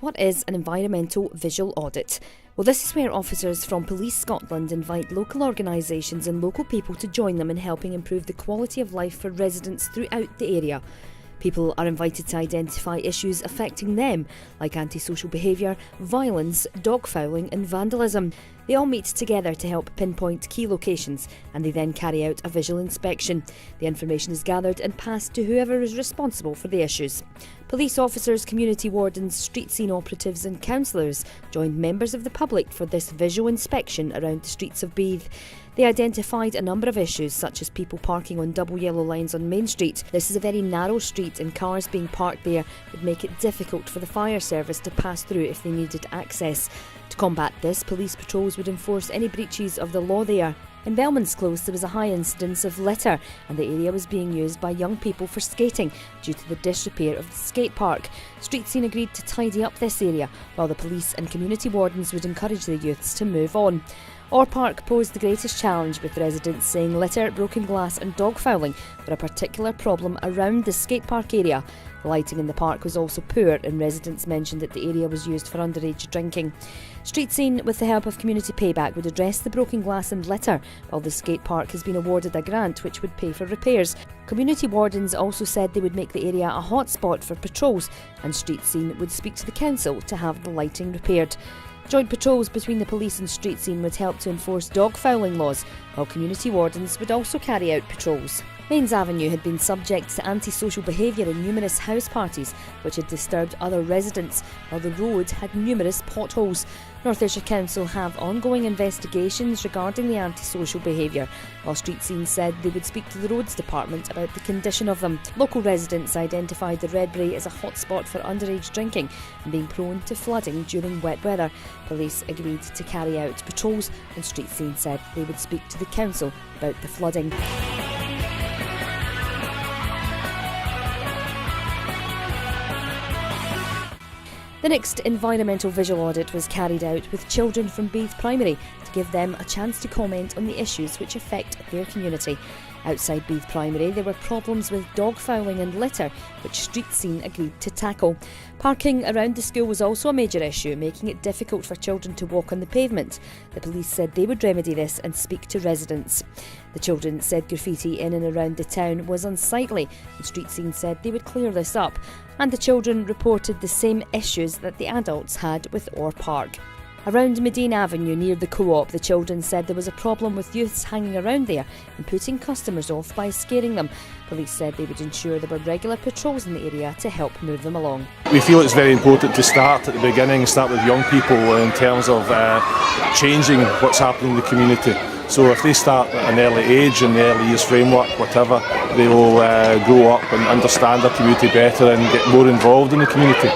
What is an environmental visual audit? Well, this is where officers from Police Scotland invite local organisations and local people to join them in helping improve the quality of life for residents throughout the area. People are invited to identify issues affecting them, like antisocial behaviour, violence, dogfouling and vandalism. They all meet together to help pinpoint key locations, and they then carry out a visual inspection. The information is gathered and passed to whoever is responsible for the issues. Police officers, community wardens, street scene operatives and councillors joined members of the public for this visual inspection around the streets of Beith. They identified a number of issues, such as people parking on double yellow lines on Main Street. This is a very narrow street and cars being parked there would make it difficult for the fire service to pass through if they needed access. To combat this, police patrols would enforce any breaches of the law there. In Bellman's Close there was a high incidence of litter, and the area was being used by young people for skating due to the disrepair of the skate park. Street Scene agreed to tidy up this area, while the police and community wardens would encourage the youths to move on. Orr Park posed the greatest challenge, with residents saying litter, broken glass and dogfouling were a particular problem around the skate park area. The lighting in the park was also poor, and residents mentioned that the area was used for underage drinking. Street Scene, with the help of Community Payback, would address the broken glass and litter, while the skate park has been awarded a grant which would pay for repairs. Community wardens also said they would make the area a hotspot for patrols, and Street Scene would speak to the council to have the lighting repaired. Joint patrols between the police and Street Scene would help to enforce dogfouling laws, while community wardens would also carry out patrols. Mains Avenue had been subject to antisocial behaviour in numerous house parties, which had disturbed other residents, while the road had numerous potholes. North Ayrshire Council have ongoing investigations regarding the antisocial behaviour, while Street Scene said they would speak to the Roads Department about the condition of them. Local residents identified the Redbrae as a hotspot for underage drinking and being prone to flooding during wet weather. Police agreed to carry out patrols, and Street Scene said they would speak to the council about the flooding. The next environmental visual audit was carried out with children from Beith Primary to give them a chance to comment on the issues which affect their community. Outside Beith Primary, there were problems with dogfouling and litter, which Street Scene agreed to tackle. Parking around the school was also a major issue, making it difficult for children to walk on the pavement. The police said they would remedy this and speak to residents. The children said graffiti in and around the town was unsightly, and Street Scene said they would clear this up. And the children reported the same issues that the adults had with Orr Park. Around Medine Avenue near the Co-op, the children said there was a problem with youths hanging around there and putting customers off by scaring them. Police said they would ensure there were regular patrols in the area to help move them along. We feel it's very important to start at the beginning, start with young people in terms of changing what's happening in the community. So if they start at an early age, in the early years framework, whatever, they will grow up and understand their community better and get more involved in the community.